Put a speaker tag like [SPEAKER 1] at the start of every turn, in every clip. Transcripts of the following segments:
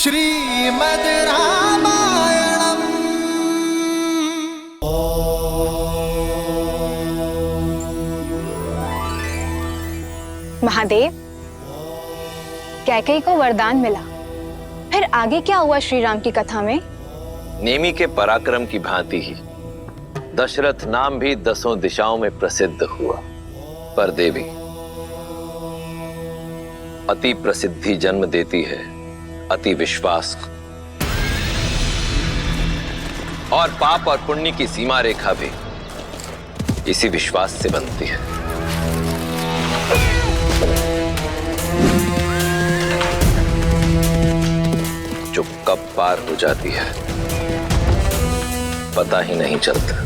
[SPEAKER 1] श्रीमद् रामायणम्।
[SPEAKER 2] महादेव, कैकेयी को वरदान मिला, फिर आगे क्या हुआ श्री राम की कथा में?
[SPEAKER 3] नेमी के पराक्रम की भांति ही दशरथ नाम भी 10 दिशाओं में प्रसिद्ध हुआ। पर देवी, अति प्रसिद्धि जन्म देती है अति विश्वास को, और पाप और पुण्य की सीमा रेखा भी इसी विश्वास से बनती है। जो कब पार हो जाती है पता ही नहीं चलता।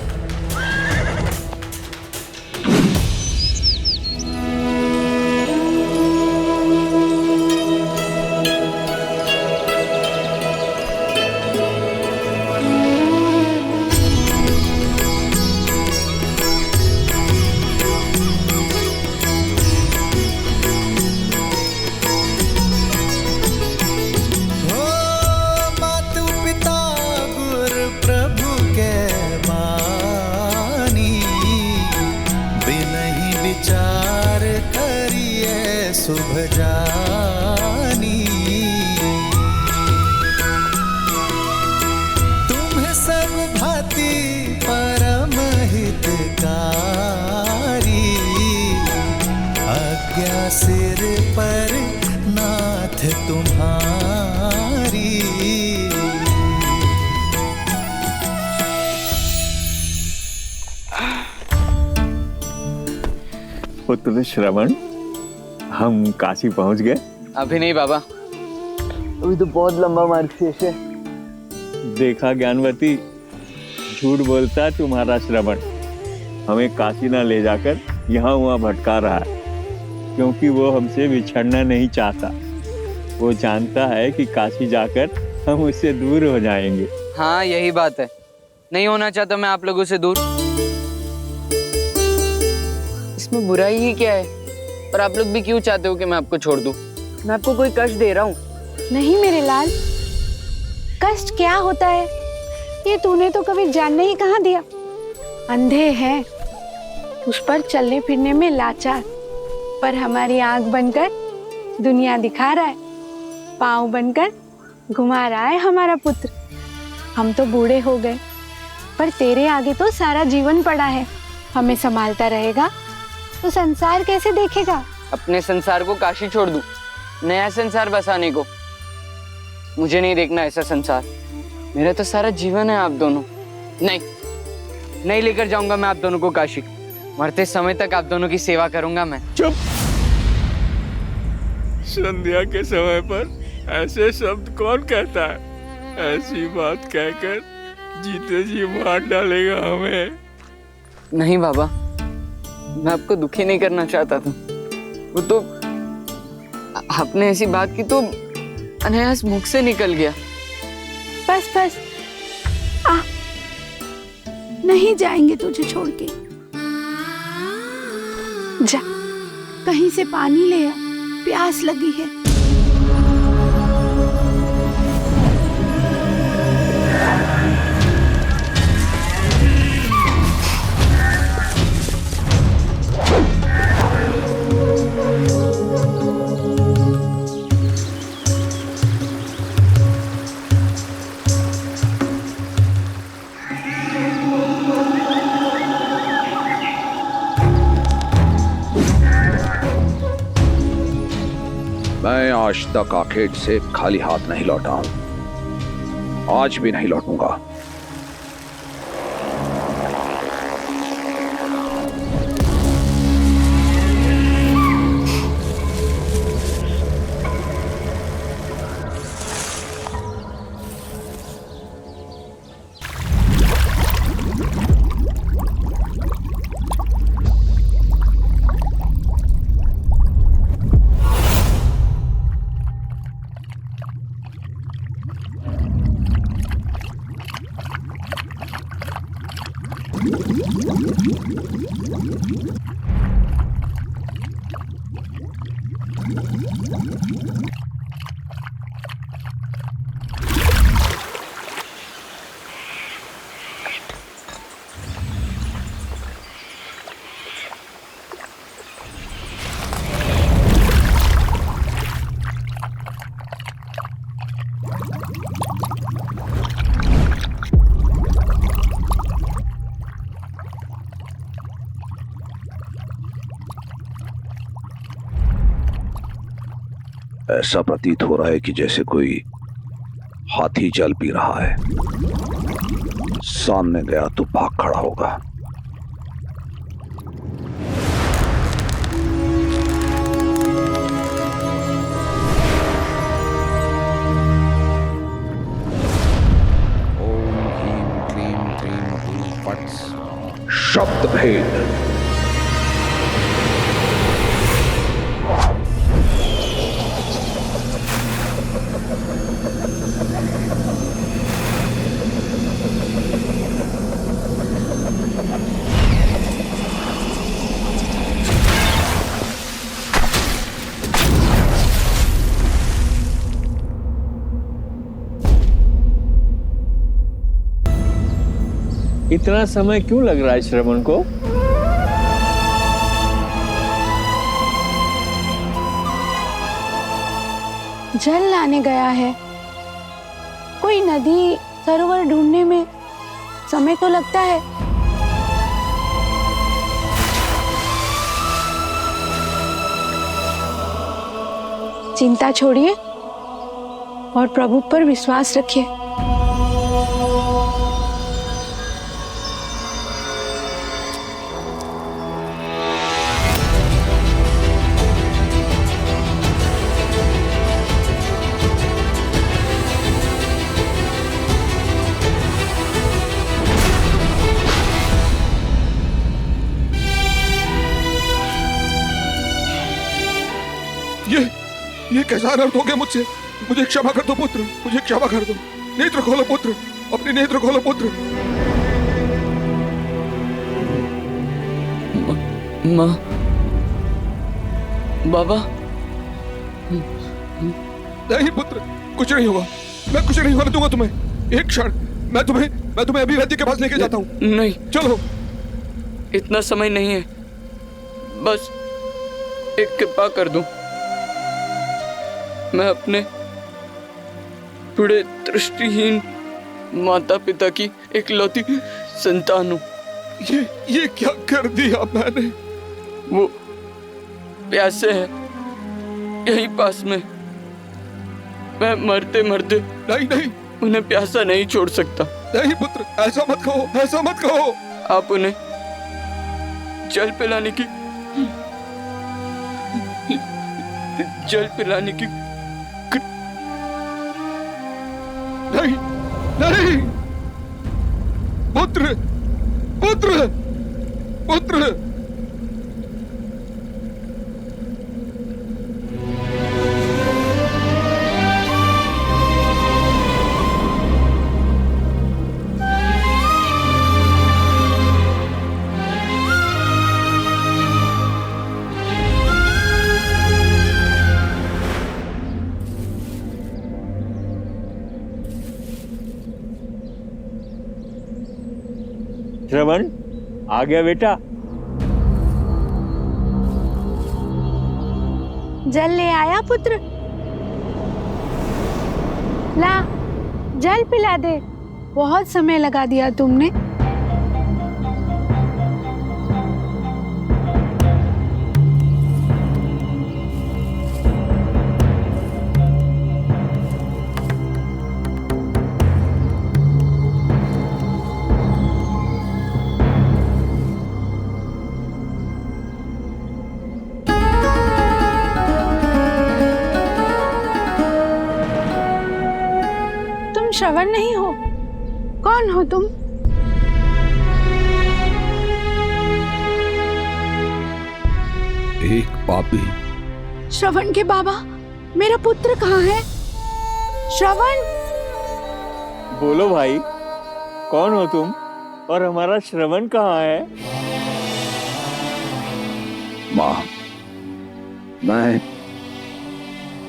[SPEAKER 1] विचार करिए शुभ जानी, तुम्हें सब भांति परम हितकारी, आज्ञा सिर पर नाथ तुम्हारी।
[SPEAKER 4] पुत्र श्रवण, हम काशी पहुंच गए?
[SPEAKER 5] अभी नहीं बाबा, अभी तो बहुत लंबा मार्ग शेष है।
[SPEAKER 4] देखा ज्ञानवती, झूठ बोलता तुम्हारा श्रवण। हमें काशी ना ले जाकर यहाँ वहाँ भटका रहा है, क्योंकि वो हमसे बिछड़ना नहीं चाहता। वो जानता है कि काशी जाकर हम उससे दूर हो जाएंगे।
[SPEAKER 5] हाँ, यही बात है। नहीं होना चाहता मैं आप लोगों से दूर। इसमें बुराई ही क्या है? और आप लोग भी क्यों चाहते हो कि मैं आपको छोड़ दूं? मैं आपको कोई कष्ट दे रहा हूँ?
[SPEAKER 2] नहीं मेरे लाल, कष्ट क्या होता है ये तूने तो कभी जानने ही कहाँ दिया। अंधे हैं, उस पर चलने फिरने में लाचार, पर हमारी आंख बनकर दुनिया दिखा रहा है, पाँव बनकर घुमा रहा है हमारा पुत्र। हम तो बूढ़े हो गए, पर तेरे आगे तो सारा जीवन पड़ा है। हमें संभालता रहेगा तो संसार कैसे देखेगा?
[SPEAKER 5] अपने संसार को काशी छोड़ दूं, नया संसार बसाने को? मुझे नहीं देखना ऐसा संसार। मेरा तो सारा जीवन है आप दोनों। नहीं लेकर जाऊंगा मैं आप दोनों को काशी। मरते समय तक आप दोनों की सेवा करूंगा मैं।
[SPEAKER 4] चुप! संध्या के समय पर ऐसे शब्द कौन कहता है? ऐसी बात कहकर जीते जी मार डालेगा हमें।
[SPEAKER 5] नहीं बाबा, मैं आपको दुखी नहीं करना चाहता था। वो तो आपने ऐसी बात की तो अनायास मुख से निकल गया।
[SPEAKER 2] बस आ, नहीं जाएंगे तुझे छोड़ के। जा, कहीं से पानी ले आ, प्यास लगी है।
[SPEAKER 6] मैं आज तक आखेट से खाली हाथ नहीं लौटा हूं, आज भी नहीं लौटूंगा। ऐसा प्रतीत हो रहा है कि जैसे कोई हाथी जल पी रहा है। सामने गया तो भाग खड़ा होगा।
[SPEAKER 7] ओम ह्रीं क्लीं क्रीं हूं फट्।
[SPEAKER 6] शब्द भेद।
[SPEAKER 4] इतना समय क्यों लग रहा है श्रवण को?
[SPEAKER 2] जल लाने गया है। कोई नदी सरोवर ढूंढने में समय तो लगता है। चिंता छोड़िए और प्रभु पर विश्वास रखिए।
[SPEAKER 7] ये कैसा अनर्थ हो गया मुझसे? मुझे क्षमा कर दो पुत्र, मुझे क्षमा कर दो। नेत्र खोलो पुत्र, अपने नेत्र खोलो पुत्र।
[SPEAKER 5] माँ, बाबा।
[SPEAKER 7] नहीं पुत्र, कुछ नहीं होगा। मैं कुछ नहीं होने दूंगा तुम्हें। एक क्षण, मैं तुम्हें अभी वैद्य के पास लेके जाता हूँ।
[SPEAKER 5] नहीं,
[SPEAKER 7] चलो।
[SPEAKER 5] इतना समय नहीं है। बस एक कृपा कर दो। मैं अपने बूढ़े दृष्टिहीन माता पिता की इकलौती संतान हूँ।
[SPEAKER 7] ये क्या कर दिया मैंने?
[SPEAKER 5] वो प्यासे हैं यहीं पास में। मैं मरते मरते
[SPEAKER 7] नहीं
[SPEAKER 5] उन्हें प्यासा नहीं छोड़ सकता।
[SPEAKER 7] नहीं पुत्र, ऐसा मत कहो, ऐसा मत कहो।
[SPEAKER 5] आप उन्हें जल पिलाने की
[SPEAKER 7] नहीं पुत्र, पुत्र, पुत्र।
[SPEAKER 4] श्रवण आ गया बेटा?
[SPEAKER 2] जल ले आया पुत्र? ला, जल पिला दे। बहुत समय लगा दिया तुमने। श्रवण नहीं हो? कौन हो तुम?
[SPEAKER 6] एक पापी।
[SPEAKER 2] श्रवण के बाबा, मेरा पुत्र कहाँ है? श्रवण!
[SPEAKER 4] बोलो भाई, कौन हो तुम और हमारा श्रवण कहाँ है?
[SPEAKER 6] माँ, मैं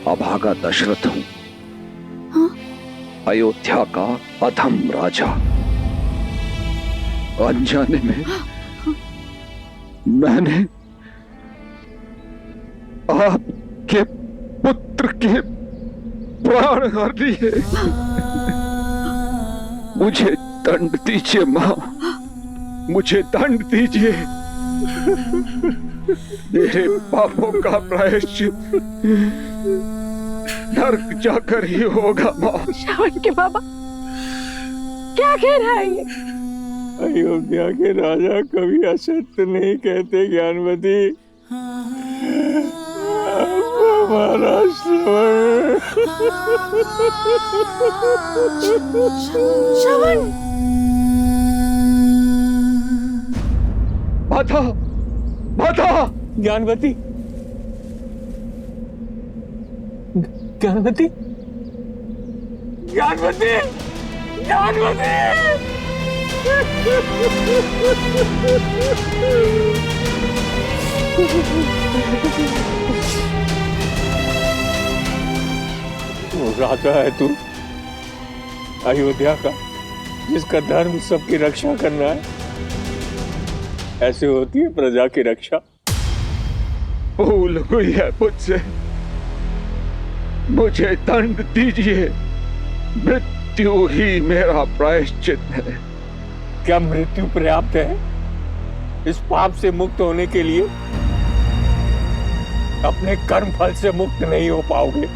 [SPEAKER 6] अभागा दशरथ हूँ।
[SPEAKER 2] हाँ?
[SPEAKER 6] अयोध्या का अधम राजा। अनजाने में मैंने आपके पुत्र के प्राण हर लिए। मुझे दंड दीजिए माँ, मुझे दंड दीजिए। मेरे पापों का प्रायश्चित नर्क जाकर ही होगा माँ।
[SPEAKER 2] श्रावण के बाबा क्या कह रहा है ये?
[SPEAKER 4] अयोध्या के राजा कभी असत्य नहीं कहते ज्ञानवती। हमारा
[SPEAKER 2] श्रवण
[SPEAKER 6] माता, माता,
[SPEAKER 4] ज्ञानवती, ज्ञानवती, ज्ञानवती, ज्ञानवती। राजा है तू, अयोध्या का, जिसका धर्म सबकी रक्षा करना है। ऐसे होती है प्रजा की रक्षा।
[SPEAKER 6] भूल हुई है मुझसे, मुझे दंड दीजिए। मृत्यु ही मेरा प्रायश्चित है।
[SPEAKER 4] क्या मृत्यु पर्याप्त है इस पाप से मुक्त होने के लिए? अपने कर्म फल से मुक्त नहीं हो पाओगे।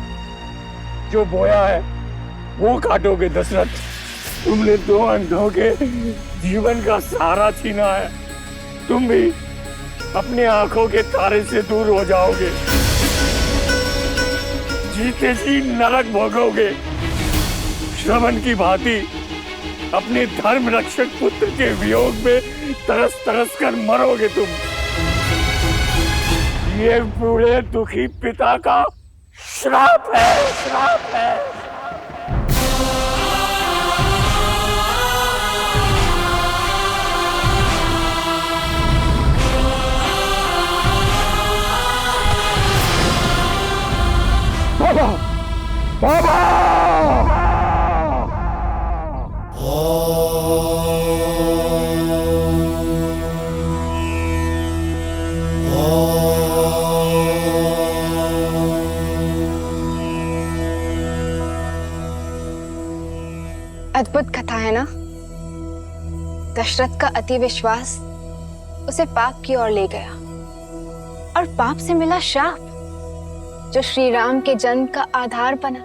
[SPEAKER 4] जो बोया है वो काटोगे दशरथ। तुमने 2 अंधों के जीवन का सहारा छीना है। तुम भी अपने आंखों के तारे से दूर हो जाओगे। जीते जी नरक भोगोगे। श्रवण की भांति अपने धर्म रक्षक पुत्र के वियोग में तरस तरस कर मरोगे तुम। ये बूढ़े दुखी पिता का श्राप है, श्राप है।
[SPEAKER 6] बाबा, बाबा,
[SPEAKER 8] अद्भुत कथा है ना। दशरथ का अति विश्वास उसे पाप की ओर ले गया और पाप से मिला श्राप जो श्री राम के जन्म का आधार बना।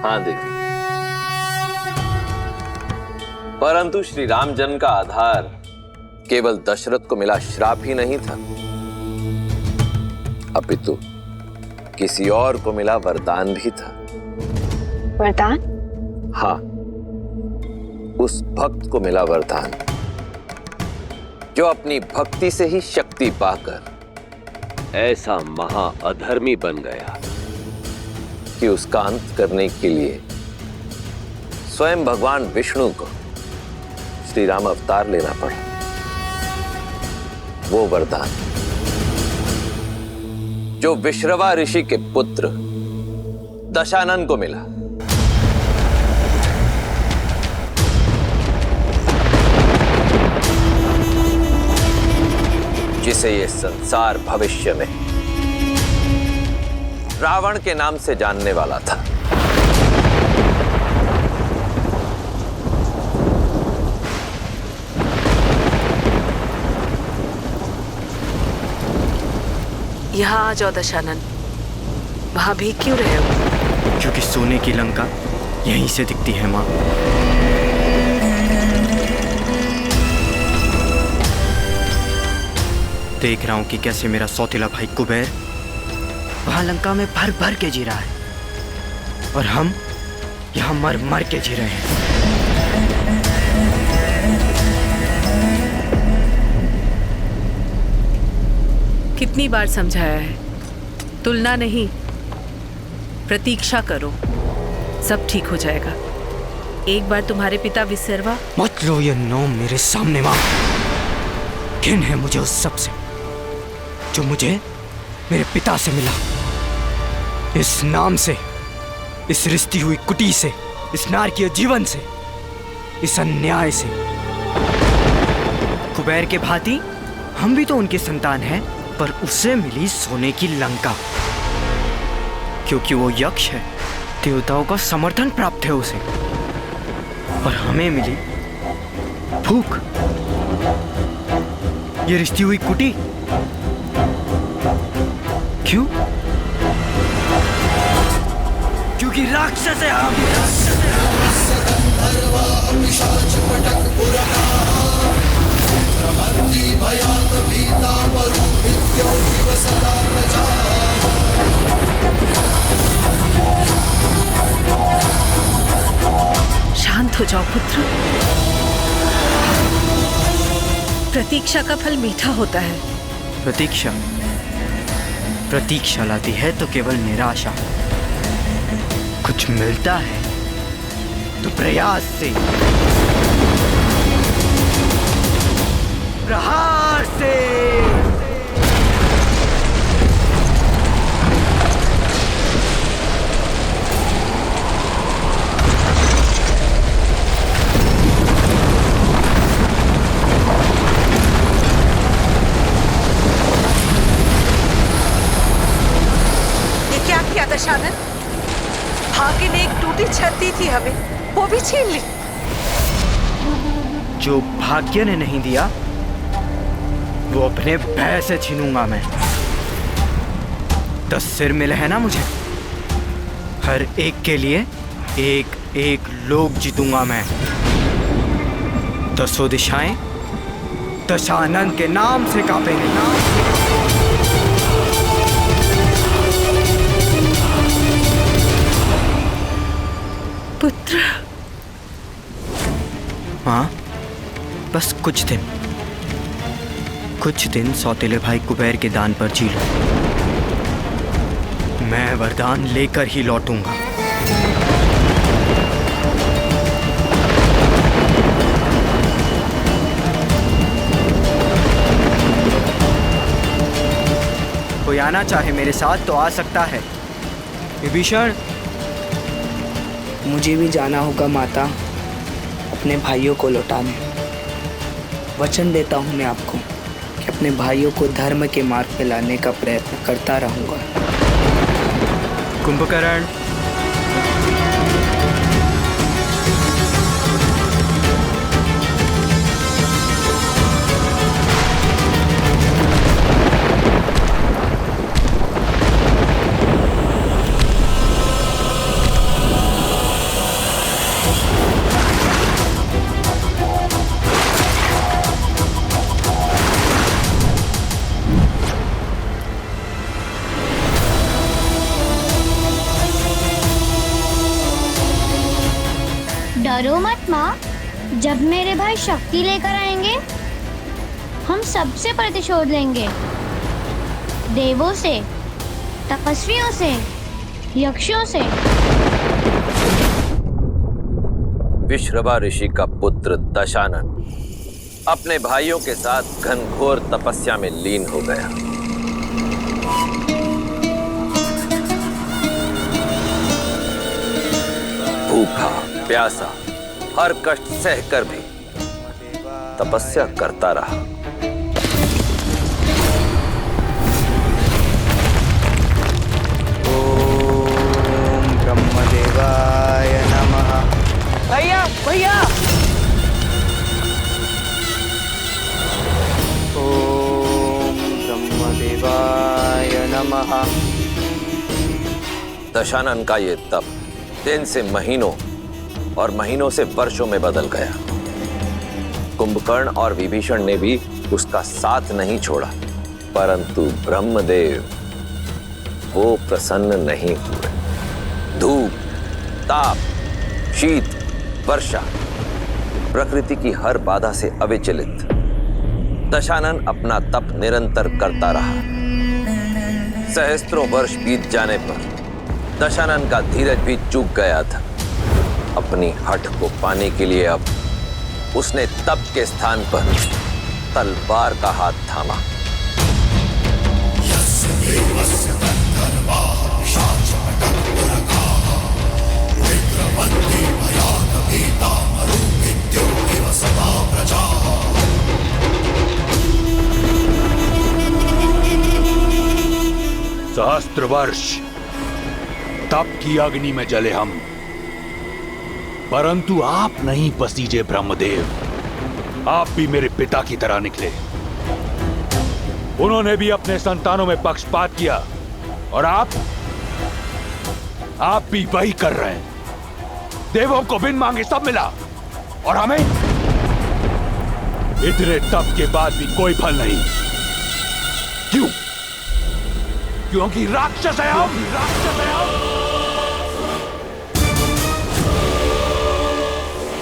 [SPEAKER 3] हाँ देवी, परंतु श्री राम जन्म का आधार केवल दशरथ को मिला श्राप ही नहीं था, अपितु किसी और को मिला वरदान भी था।
[SPEAKER 8] वरदान?
[SPEAKER 3] हाँ, उस भक्त को मिला वरदान जो अपनी भक्ति से ही शक्ति पाकर ऐसा महा अधर्मी बन गया कि उसका अंत करने के लिए स्वयं भगवान विष्णु को श्री राम अवतार लेना पड़ा। वो वरदान जो विश्रवा ऋषि के पुत्र दशानन को मिला। जिसे ये संसार भविष्य में रावण के नाम से जानने वाला था।
[SPEAKER 9] यहाँ आ जाओ दशानन। वहां भी क्यों रहे हो?
[SPEAKER 10] क्योंकि सोने की लंका यहीं से दिखती है माँ। देख रहा हूं कि कैसे मेरा सौतेला भाई कुबेर वहां लंका में भर भर के जी रहा है और हम यहां मर मर के जी रहे हैं।
[SPEAKER 9] कितनी बार समझाया है, तुलना नहीं, प्रतीक्षा करो, सब ठीक हो जाएगा। एक बार तुम्हारे पिता विसर्वा।
[SPEAKER 10] मत लो ये नाम मेरे सामने माँ। घिन है मुझे उस सब से जो मुझे मेरे पिता से मिला। इस नाम से, इस रिश्ती हुई कुटी से, इस नारकीय जीवन से, इस अन्याय से। कुबेर के भांति हम भी तो उनकी संतान हैं, पर उसे मिली सोने की लंका क्योंकि वो यक्ष है। देवताओं का समर्थन प्राप्त है उसे, और हमें मिली भूख। ये रिश्ती हुई कुटी क्यों? क्योंकि राक्षस है हम।
[SPEAKER 9] शांत हो जाओ पुत्र। प्रतीक्षा का फल मीठा होता है।
[SPEAKER 10] प्रतीक्षा प्रतीक्षा लाती है तो केवल निराशा। कुछ मिलता है तो प्रयास से, प्रहार से।
[SPEAKER 9] क्या किया दशानन? भाग्य ने एक टूटी छत दी थी हमें, वो भी छीन ली।
[SPEAKER 10] जो भाग्य ने नहीं दिया वो अपने भय से छीनूंगा मैं। 10 सिर मिले हैं ना मुझे, हर एक के लिए एक एक लोक जीतूंगा मैं। 10 दिशाएं दशानन के नाम से कांपेंगे।
[SPEAKER 9] पुत्र।
[SPEAKER 10] हाँ, बस कुछ दिन सौतेले भाई कुबेर के दान पर जी लो। मैं वरदान लेकर ही लौटूंगा। कोई आना चाहे मेरे साथ तो आ सकता है। विभीषण,
[SPEAKER 11] मुझे भी जाना होगा माता, अपने भाइयों को लौटाने। वचन देता हूँ मैं आपको कि अपने भाइयों को धर्म के मार्ग पे लाने का प्रयत्न करता रहूँगा।
[SPEAKER 10] कुंभकर्ण,
[SPEAKER 12] डरो मत माँ, जब मेरे भाई शक्ति लेकर आएंगे हम सबसे प्रतिशोध लेंगे। देवों से, तपस्वियों से, यक्षों से।
[SPEAKER 3] विश्रवा ऋषि का पुत्र दशानन अपने भाइयों के साथ घनघोर तपस्या में लीन हो गया। भूखा प्यासा हर कष्ट सहकर भी तपस्या करता रहा।
[SPEAKER 10] ओम ब्रह्मदेवाय नमः।
[SPEAKER 11] भैया भैया।
[SPEAKER 10] ओम ब्रह्मदेवाय नमः।
[SPEAKER 3] दशानन का ये तप दिन से महीनों और महीनों से वर्षों में बदल गया। कुंभकर्ण और विभीषण ने भी उसका साथ नहीं छोड़ा, परंतु ब्रह्मदेव वो प्रसन्न नहीं हुए। धूप, ताप, शीत, वर्षा, प्रकृति की हर बाधा से अविचलित दशानन अपना तप निरंतर करता रहा। सहस्त्रों वर्ष बीत जाने पर दशानन का धीरज भी चूक गया था। अपनी हठ को पाने के लिए अब उसने तप के स्थान पर तलवार का हाथ थामा।
[SPEAKER 6] सहस्त्र वर्ष तप की अग्नि में जले हम, परंतु आप नहीं पसीजे ब्रह्मदेव। आप भी मेरे पिता की तरह निकले। उन्होंने भी अपने संतानों में पक्षपात किया और आप भी वही कर रहे हैं। देवों को बिन मांगे सब मिला और हमें इतने तप के बाद भी कोई फल नहीं। क्यों? क्योंकि राक्षस है हम।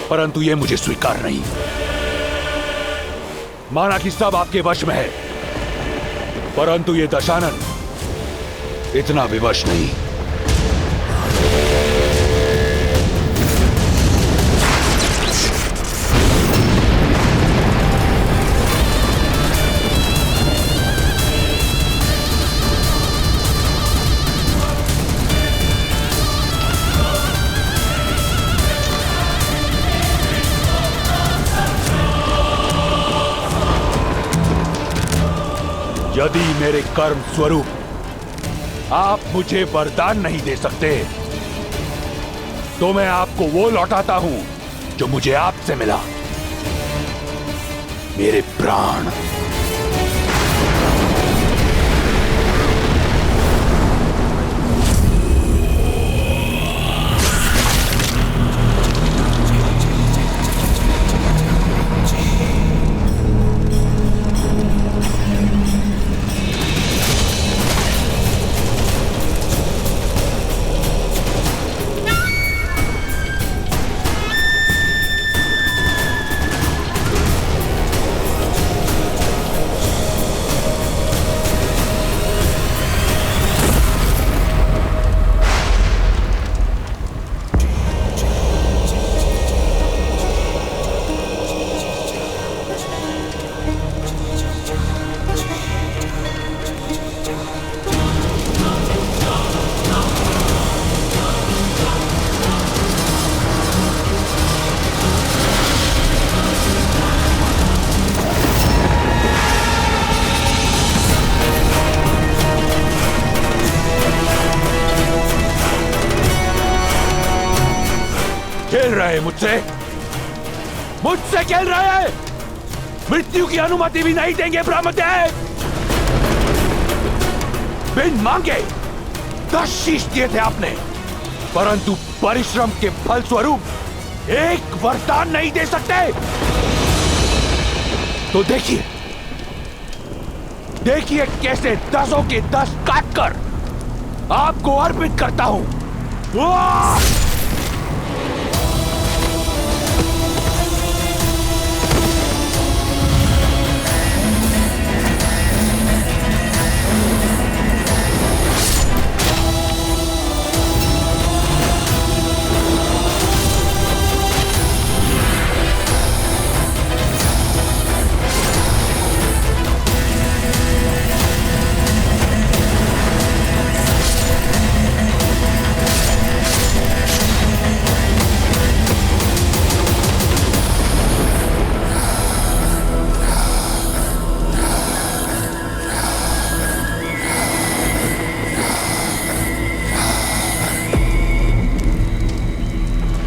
[SPEAKER 6] परंतु ये मुझे स्वीकार नहीं। माना कि सब आपके वश में है, परंतु ये दशानन इतना विवश नहीं। यदि मेरे कर्म स्वरूप आप मुझे वरदान नहीं दे सकते, तो मैं आपको वो लौटाता हूं जो मुझे आपसे मिला, मेरे प्राण। खेल रहे मुझसे खेल रहे हैं। मृत्यु की अनुमति भी नहीं देंगे ब्रह्मदेव। बिन मांगे 10 शीश दिए थे आपने, परंतु परिश्रम के फल स्वरूप एक वरदान नहीं दे सकते। तो देखिए कैसे 10 के 10 काटकर आपको अर्पित करता हूं।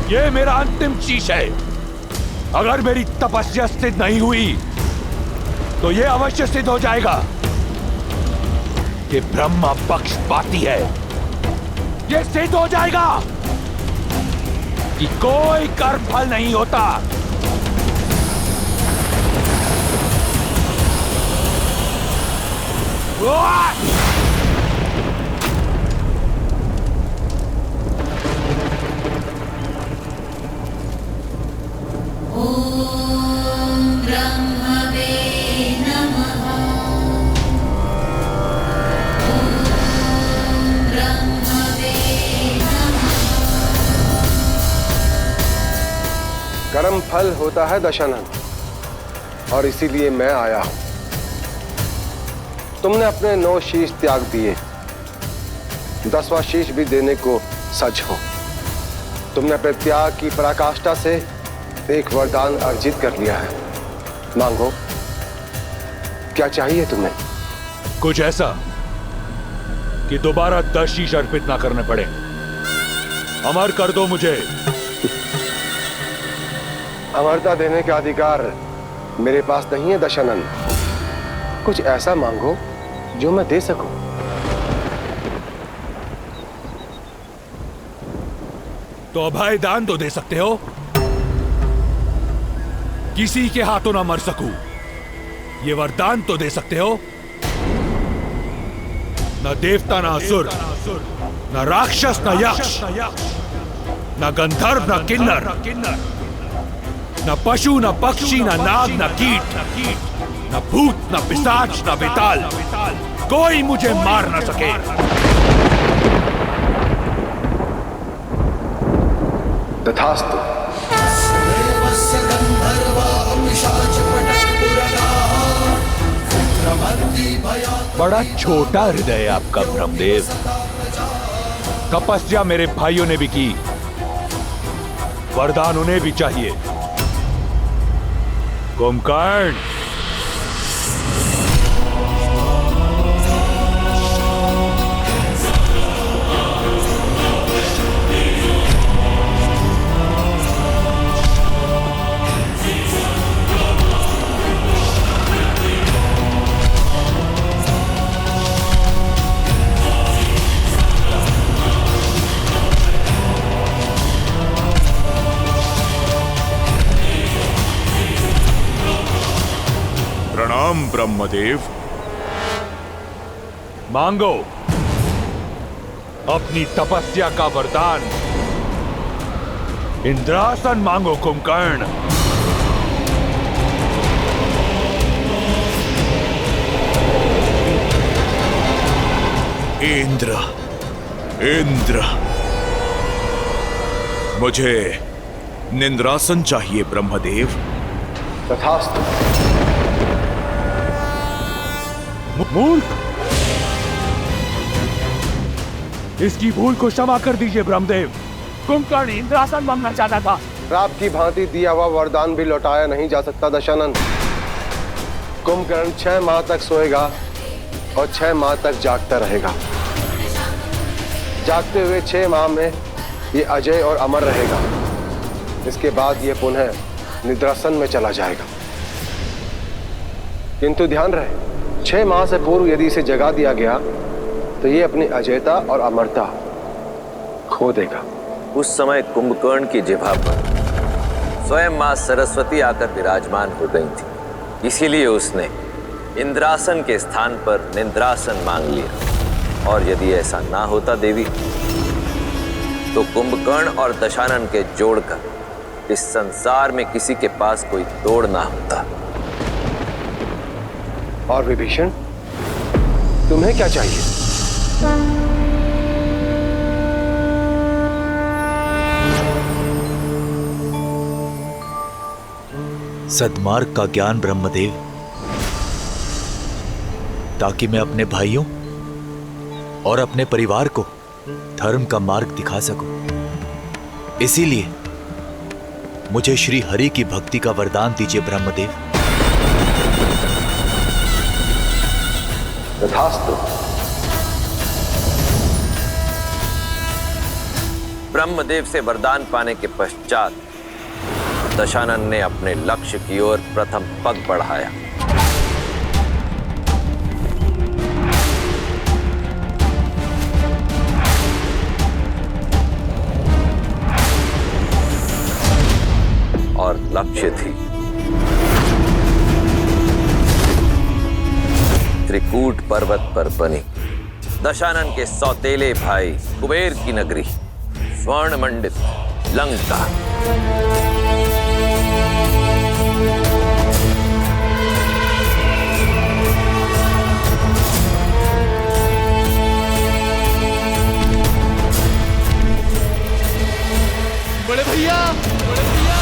[SPEAKER 6] ये मेरा अंतिम शीश है। अगर मेरी तपस्या सिद्ध नहीं हुई तो ये अवश्य सिद्ध हो जाएगा कि ब्रह्मा पक्षपाती है। ये सिद्ध हो जाएगा कि कोई कर्म फल नहीं होता।
[SPEAKER 13] कर्म फल होता है दशानन, और इसीलिए मैं आया हूं। तुमने अपने 9 शीश त्याग दिए, 10वां शीश भी देने को सज हो। तुमने अपने त्याग की पराकाष्ठा से एक वरदान अर्जित कर लिया है। मांगो, क्या चाहिए तुम्हें?
[SPEAKER 6] कुछ ऐसा कि दोबारा 10 शीश अर्पित ना करने पड़े। अमर कर दो मुझे।
[SPEAKER 13] अमरता देने का अधिकार मेरे पास नहीं है दशानन। कुछ ऐसा मांगो जो मैं दे सकूं।
[SPEAKER 6] तो अभय दान तो दे सकते हो, किसी के हाथों ना मर सकूं, ये वरदान तो दे सकते हो। न देवता न असुर, न राक्षस न यक्ष, न गंधर्व न किन्नर, न पशु न पक्षी न नाग न कीट, न भूत न पिशाच न बेताल, कोई मुझे मार न सके।
[SPEAKER 13] तथास्तु।
[SPEAKER 6] बड़ा छोटा हृदय है आपका ब्रह्मदेव। तपस्या मेरे भाइयों ने भी की, वरदान उन्हें भी चाहिए। कुंभकर्ण,
[SPEAKER 14] प्रणाम ब्रह्मदेव।
[SPEAKER 6] मांगो अपनी तपस्या का वरदान। इंद्रासन मांगो कुंभकर्ण।
[SPEAKER 14] इंद्र, इंद्र, मुझे निंद्रासन चाहिए ब्रह्मदेव।
[SPEAKER 13] तथास्तु।
[SPEAKER 6] मूर्ख, इसकी भूल को क्षमा कर दीजिए ब्रह्मदेव। कुंभकर्ण इंद्रासन मांगना चाहता था।
[SPEAKER 13] श्राप की भांति दिया हुआ वरदान भी लौटाया नहीं जा सकता दशानन। कुंभकर्ण 6 माह तक सोएगा और 6 माह तक जागता रहेगा। जागते हुए 6 माह में ये अजय और अमर रहेगा। इसके बाद ये पुनः निद्रासन में चला जाएगा। किंतु ध्यान रहे, 6 माह से पूर्व यदि इसे जगा दिया गया तो ये अपनी अजयता और अमरता खो देगा।
[SPEAKER 3] उस समय कुंभकर्ण की जिह्वा पर स्वयं मां सरस्वती आकर विराजमान हो गई थी, इसीलिए उसने इंद्रासन के स्थान पर निंद्रासन मांग लिया। और यदि ऐसा ना होता देवी, तो कुंभकर्ण और दशानन के जोड़कर इस संसार में किसी के पास कोई तोड़ ना होता।
[SPEAKER 13] और विभीषण, तुम्हें क्या चाहिए?
[SPEAKER 15] सद्मार्ग का ज्ञान ब्रह्मदेव, ताकि मैं अपने भाइयों और अपने परिवार को धर्म का मार्ग दिखा सकूं। इसीलिए मुझे श्री हरि की भक्ति का वरदान दीजिए ब्रह्मदेव।
[SPEAKER 13] तथास्तु।
[SPEAKER 3] ब्रह्मदेव से वरदान पाने के पश्चात दशानन ने अपने लक्ष्य की ओर प्रथम पग बढ़ाया। और लक्ष्य थी त्रिकूट पर्वत पर बनी दशानन के सौतेले भाई कुबेर की नगरी स्वर्ण मंडित लंका।
[SPEAKER 7] बड़े भैया, बड़े भैया।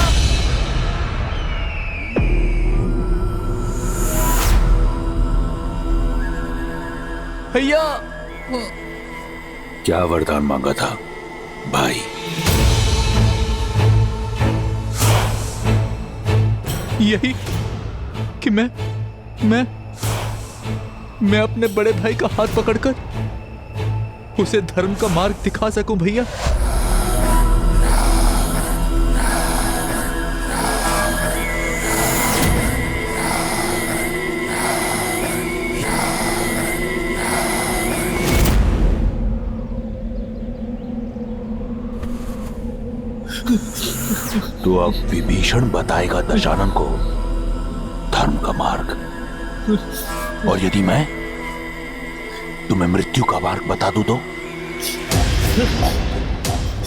[SPEAKER 7] भैया,
[SPEAKER 6] क्या वरदान मांगा था भाई?
[SPEAKER 7] यही कि मैं अपने बड़े भाई का हाथ पकड़कर उसे धर्म का मार्ग दिखा सकूं भैया।
[SPEAKER 15] तो अब विभीषण बताएगा दशानन को धर्म का मार्ग, और यदि मैं तुम्हें मृत्यु का मार्ग बता दूं तो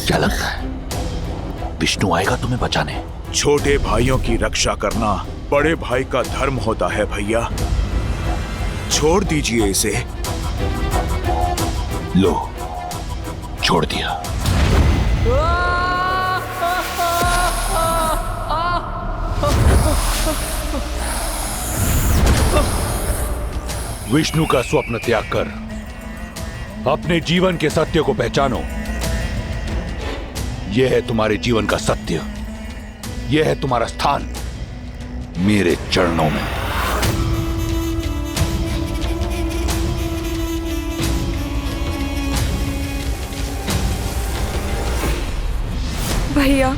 [SPEAKER 15] क्या लगता है विष्णु आएगा तुम्हें बचाने?
[SPEAKER 14] छोटे भाइयों की रक्षा करना बड़े भाई का धर्म होता है भैया, छोड़ दीजिए इसे।
[SPEAKER 15] लो, छोड़ दिया।
[SPEAKER 6] विष्णु का स्वप्न त्याग कर अपने जीवन के सत्य को पहचानो। यह है तुम्हारे जीवन का सत्य, यह है तुम्हारा स्थान मेरे चरणों में।
[SPEAKER 16] भैया,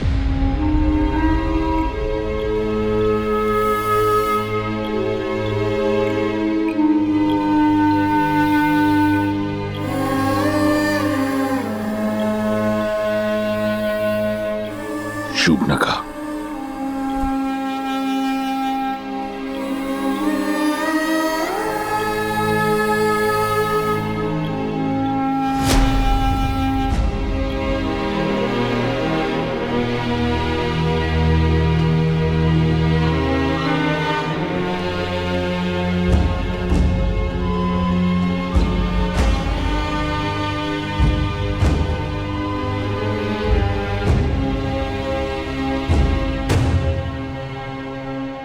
[SPEAKER 15] शूर्पणखा,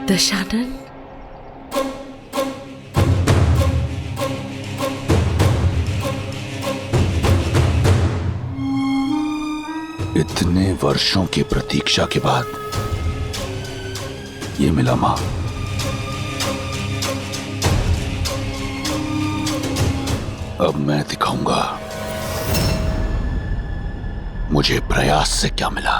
[SPEAKER 9] दशानन,
[SPEAKER 15] इतने वर्षों की प्रतीक्षा के बाद ये मिला मां। अब मैं दिखाऊंगा मुझे प्रयास से क्या मिला।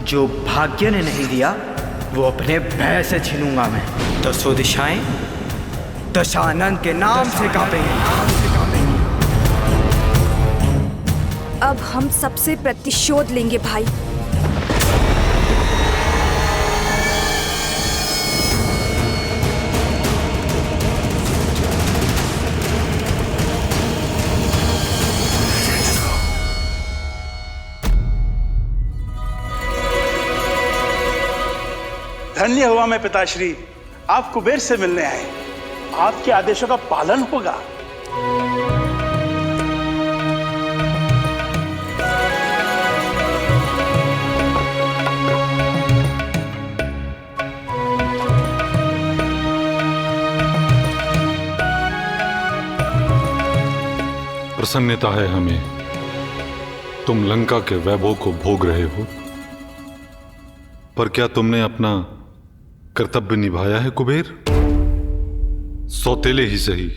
[SPEAKER 10] जो भाग्य ने नहीं दिया वो अपने भय से छीनूंगा मैं। दसों दिशाएं दशानन के नाम से कांपेंगी।
[SPEAKER 16] अब हम सबसे प्रतिशोध लेंगे भाई।
[SPEAKER 17] धन्य हुआ मैं पिताश्री, आप कुबेर से मिलने आए। आपके आदेशों का पालन होगा।
[SPEAKER 18] प्रसन्नता है हमें, तुम लंका के वैभव को भोग रहे हो, पर क्या तुमने अपना कर्तव्य निभाया है कुबेर? सौतेले ही सही,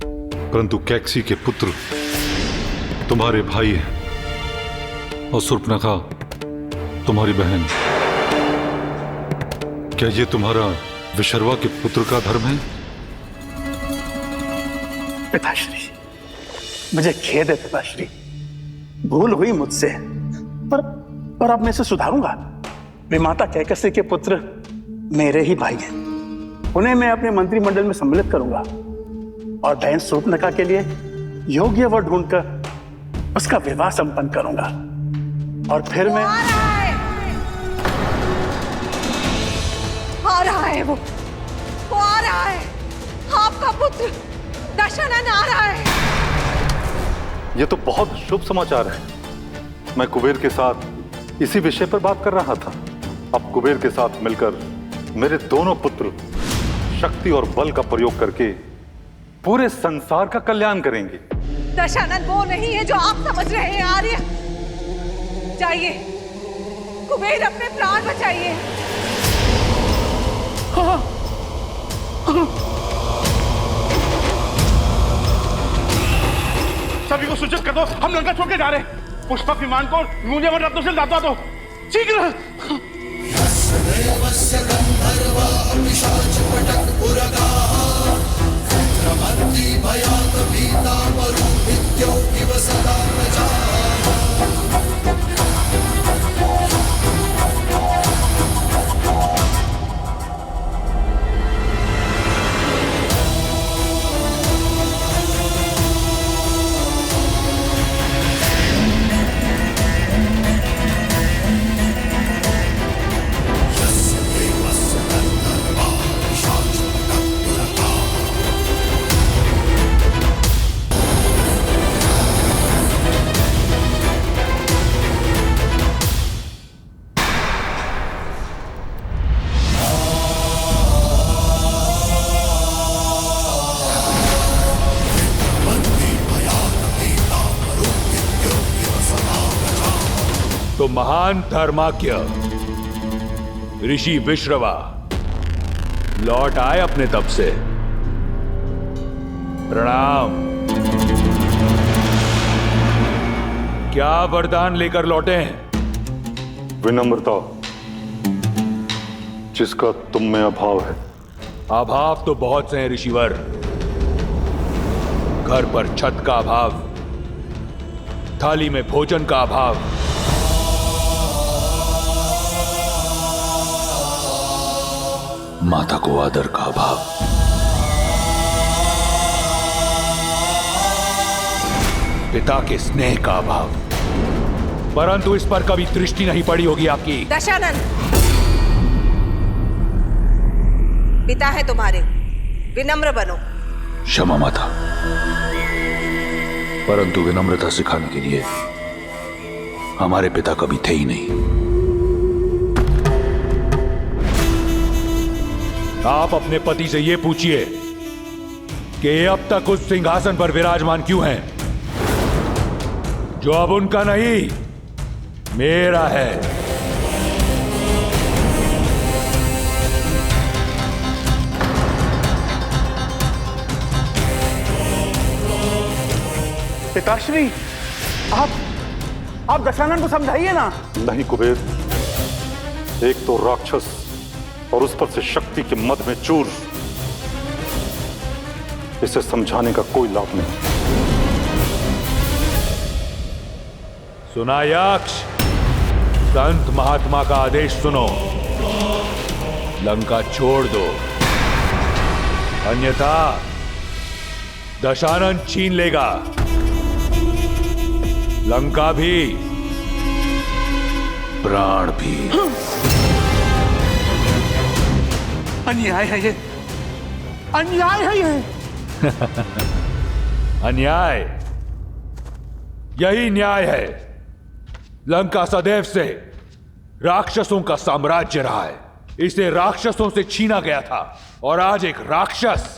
[SPEAKER 18] परंतु कैकसी के पुत्र तुम्हारे भाई हैं और शूर्पणखा तुम्हारी बहन। क्या ये तुम्हारा विशर्वा के पुत्र का धर्म है?
[SPEAKER 17] पिताश्री, मुझे खेद है पिताश्री, भूल हुई मुझसे, पर अब मैं इसे सुधारूंगा। वे माता कैकसी के पुत्र मेरे ही भाई हैं। उन्हें मैं अपने मंत्रिमंडल में सम्मिलित करूंगा और बहन शूर्पणखा के लिए योग्य वर ढूंढकर उसका विवाह संपन्न करूंगा। और फिर मैं
[SPEAKER 16] आ रहा है वो आ रहा है। आप
[SPEAKER 9] आपका पुत्र दशानन आ रहा है।
[SPEAKER 18] ये तो बहुत शुभ समाचार है। मैं कुबेर के साथ इसी विषय पर बात कर रहा था। अब कुबेर के साथ मिलकर मेरे दोनों पुत्र शक्ति और बल का प्रयोग करके पूरे संसार का कल्याण करेंगे।
[SPEAKER 9] दशानन वो नहीं है जो आप समझ रहे हैं आर्य। जाइए कुबेर, अपने प्राण बचाइए।
[SPEAKER 17] सभी को सूचित कर दो, हम लंका छोड़ के जा रहे हैं। पुष्पक विमान को मूल्यवान रत्नों से लादवा दो, शीघ्र।
[SPEAKER 6] तो महान धर्माज्ञ ऋषि विश्रवा लौट आए अपने तप से। प्रणाम। क्या वरदान लेकर लौटे हैं?
[SPEAKER 18] विनम्रता, जिसका तुम में अभाव है।
[SPEAKER 6] अभाव तो बहुत से हैं ऋषिवर। घर पर छत का अभाव, थाली में भोजन का अभाव, माता को आदर का अभाव, पिता के स्नेह का अभाव। परंतु इस पर कभी दृष्टि नहीं पड़ी होगी आपकी।
[SPEAKER 9] दशानन, पिता है तुम्हारे, विनम्र बनो।
[SPEAKER 6] क्षमा माता, परंतु विनम्रता सिखाने के लिए हमारे पिता कभी थे ही नहीं। आप अपने पति से यह पूछिए कि अब तक उस सिंहासन पर विराजमान क्यों हैं, जो अब उनका नहीं मेरा है।
[SPEAKER 17] पिताश्री, आप दशानन को समझाइए ना।
[SPEAKER 18] नहीं कुबेर, एक तो राक्षस और उस पर से शक्ति के मद में चूर। इसे समझाने का कोई लाभ नहीं।
[SPEAKER 6] सुना यक्ष, संत महात्मा का आदेश सुनो, लंका छोड़ दो, अन्यथा दशानन छीन लेगा लंका भी, प्राण भी।
[SPEAKER 17] अन्याय है ये, अन्याय है ये।
[SPEAKER 6] अन्याय? यही न्याय है। लंका सदैव से राक्षसों का साम्राज्य रहा है। इसे राक्षसों से छीना गया था और आज एक राक्षस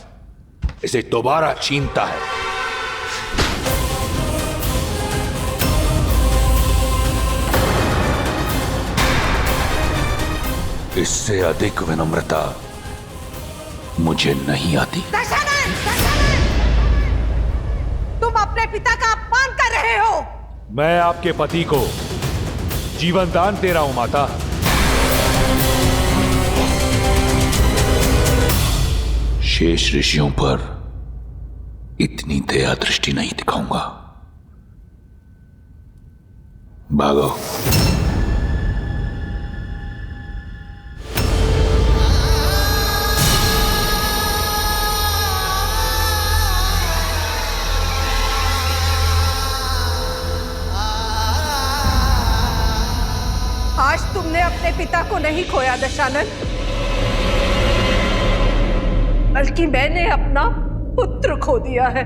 [SPEAKER 6] इसे दोबारा छीनता है। इससे अधिक विनम्रता मुझे नहीं आती।
[SPEAKER 9] दशानन, तुम अपने पिता का अपमान कर रहे हो।
[SPEAKER 6] मैं आपके पति को जीवन दान दे रहा हूं माता। शेष ऋषियों पर इतनी दया दृष्टि नहीं दिखाऊंगा। भागो।
[SPEAKER 9] आज तुमने अपने पिता को नहीं खोया दशानन, बल्कि मैंने अपना
[SPEAKER 19] पुत्र खो दिया है।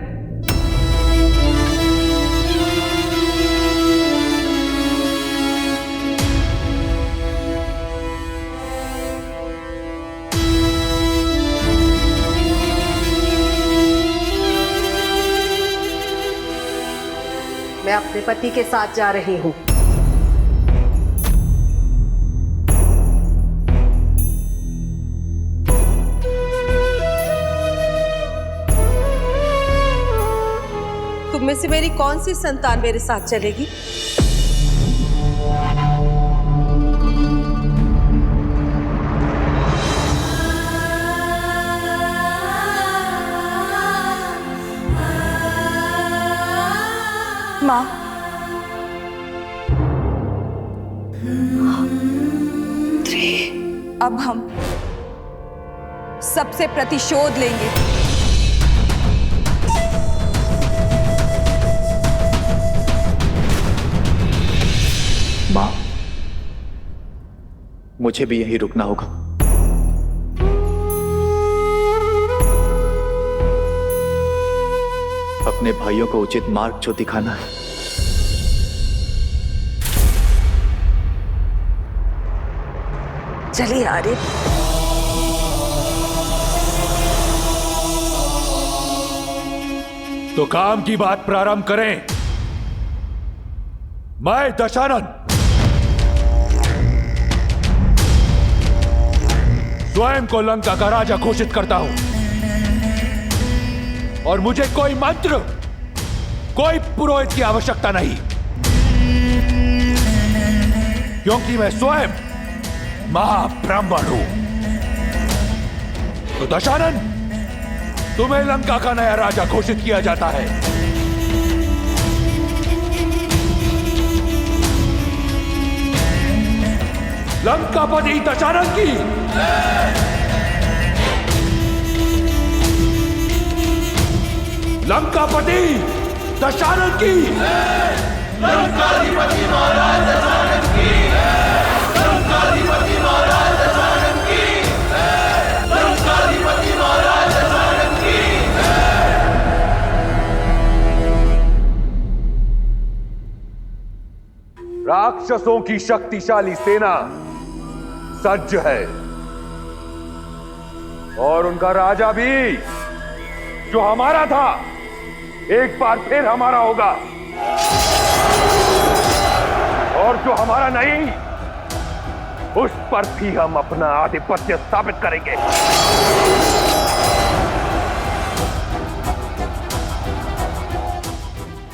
[SPEAKER 19] मैं अपने पति के साथ जा रही हूँ। तुम में से मेरी कौन सी संतान मेरे साथ चलेगी?
[SPEAKER 16] माँ, अब हम सबसे प्रतिशोध लेंगे।
[SPEAKER 15] माँ, मुझे भी यहीं रुकना होगा। अपने भाइयों को उचित मार्ग जो दिखाना है।
[SPEAKER 19] चलिए आरिफ।
[SPEAKER 6] तो काम की बात प्रारंभ करें। मैं दशानन स्वयं को लंका का राजा घोषित करता हूं और मुझे कोई मंत्र, कोई पुरोहित की आवश्यकता नहीं, क्योंकि मैं स्वयं महाब्राह्मण हूं। तो दशानन, तुम्हें लंका का नया राजा घोषित किया जाता है। लंकापति दशानन की लंकापति दशानन की लंकाधिपति महाराज दशानन की लंकाधिपति महाराज दशानन की लंकाधिपति महाराज दशानन की। राक्षसों की शक्तिशाली सेना सज्ज है और उनका राजा भी, जो हमारा था, एक बार फिर हमारा होगा, और जो हमारा नहीं, उस पर भी हम अपना आधिपत्य स्थापित करेंगे।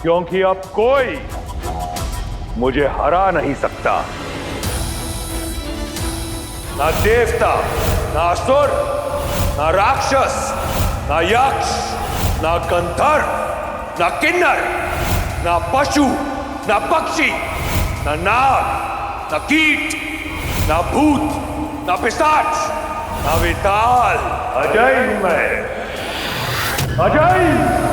[SPEAKER 6] क्योंकि अब कोई मुझे हरा नहीं सकता। ना देवता, ना असुर, ना राक्षस, ना यक्ष, ना गंधर्व, ना किन्नर, ना पशु, ना पक्षी, ना नाग, ना कीट, ना भूत, ना पिशाच, ना विताल। अजय मैं, अजय।